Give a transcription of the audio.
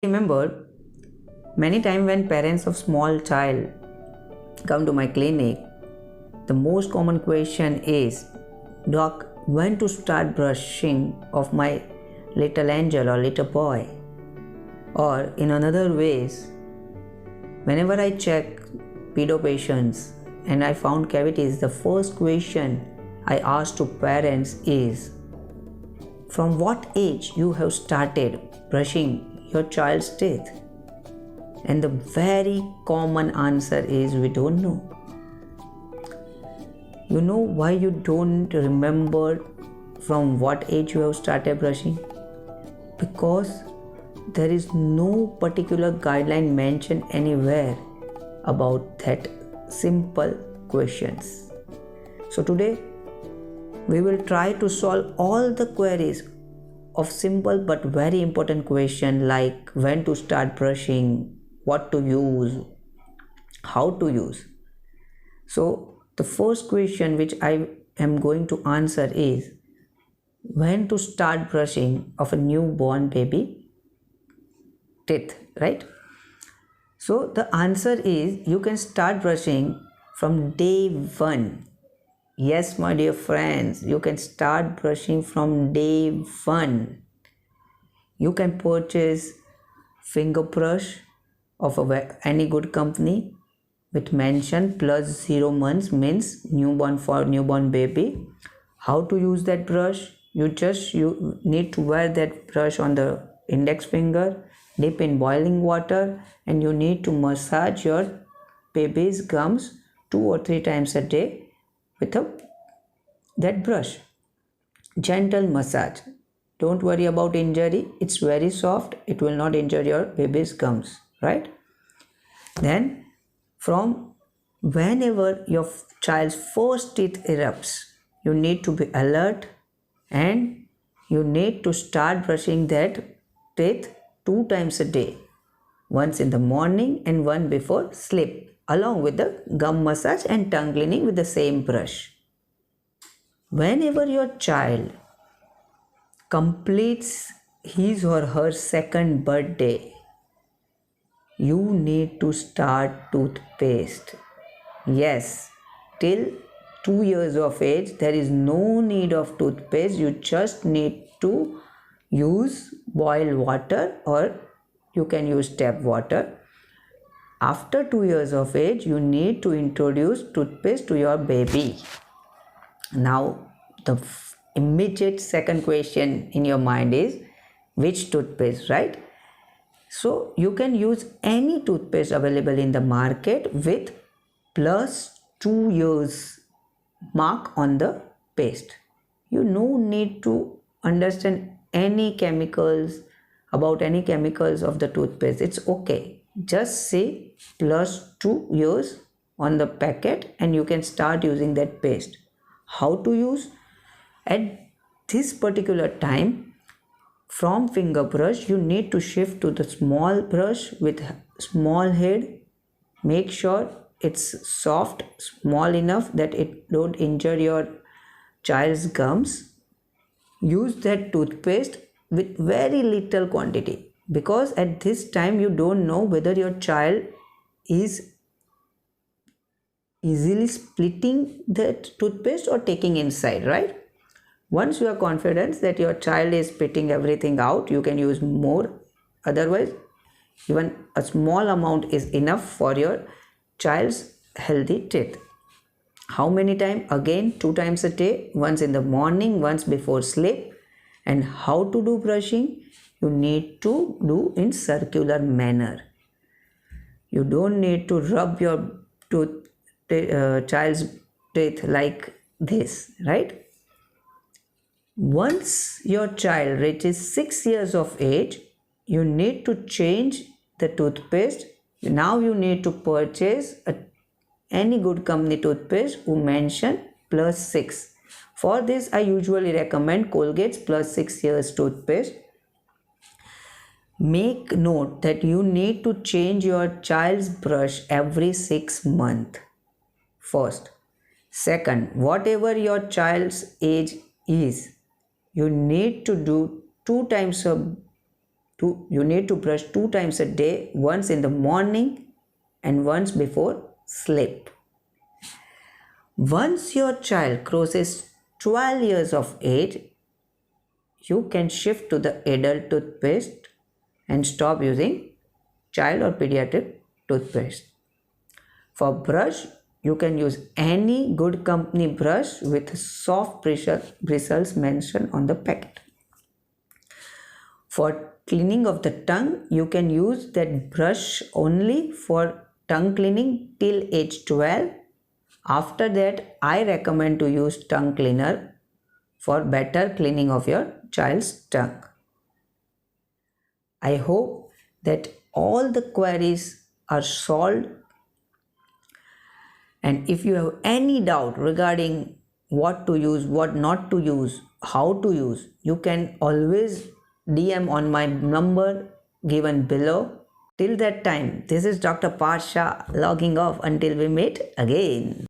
Remember many times when parents of small child come to my clinic, the most common question is, Doc, when to start brushing of my little angel or little boy? Or in another ways, whenever I check pedo patients and I found cavities, the first question I ask to parents is, from what age you have started brushing your child's teeth? And the very common answer is we don't know. You know why you don't remember from what age you have started brushing? Because there is no particular guideline mentioned anywhere about that simple questions. So today we will try to solve all the queries of simple but very important question like when to start brushing, what to use, how to use. So the first question which I am going to answer is when to start brushing of a newborn baby teeth, right? So the answer is you can start brushing from day one. Yes, my dear friends, you can start brushing from day one. You can purchase finger brush of any good company with mention plus 0 months means newborn for newborn baby. How to use that brush? You need to wear that brush on the index finger, dip in boiling water, and you need to massage your baby's gums 2 or 3 times a day with that brush. Gentle massage. Don't worry about injury. It's very soft. It will not injure your baby's gums, right? Then from whenever your child's first teeth erupts, you need to be alert and you need to start brushing that teeth 2 times a day. Once in the morning and one before sleep, along with the gum massage and tongue cleaning with the same brush. Whenever your child completes his or her second birthday, you need to start toothpaste. Yes, till 2 years of age, there is no need of toothpaste. You just need to use boiled water or you can use tap water. After 2 years of age, you need to introduce toothpaste to your baby. Now, the immediate second question in your mind is which toothpaste, right? So, you can use any toothpaste available in the market with plus 2 years mark on the paste. You no need to understand any chemicals about any chemicals of the toothpaste. It's okay. Just say plus 2 years on the packet and you can start using that paste. How to use? At this particular time, from finger brush, you need to shift to the small brush with small head. Make sure it's soft, small enough that it don't injure your child's gums. Use that toothpaste with very little quantity because at this time you don't know whether your child is easily splitting that toothpaste or taking inside, right? Once you are confident that your child is spitting everything out, you can use more. Otherwise, even a small amount is enough for your child's healthy teeth. How many times? Again, 2 times a day, once in the morning, once before sleep. And how to do brushing? You need to do in circular manner. You don't need to rub your child's teeth like this, right? Once your child reaches 6 years of age, you need to change the toothpaste. Now you need to purchase any good company toothpaste who mention plus 6. For this, I usually recommend Colgate's plus 6 years toothpaste. Make note that you need to change your child's brush every 6 months. First. Second, whatever your child's age is, you need to do 2 times a You need to brush 2 times a day, once in the morning and once before sleep. Once your child crosses 12 years of age, you can shift to the adult toothpaste and stop using child or pediatric toothpaste. For brush, you can use any good company brush with soft bristles mentioned on the packet. For cleaning of the tongue, you can use that brush only for tongue cleaning till age 12. After that, I recommend to use tongue cleaner for better cleaning of your child's tongue. I hope that all the queries are solved. And if you have any doubt regarding what to use, what not to use, how to use, you can always DM on my number given below. Till that time, this is Dr. Parsha logging off until we meet again.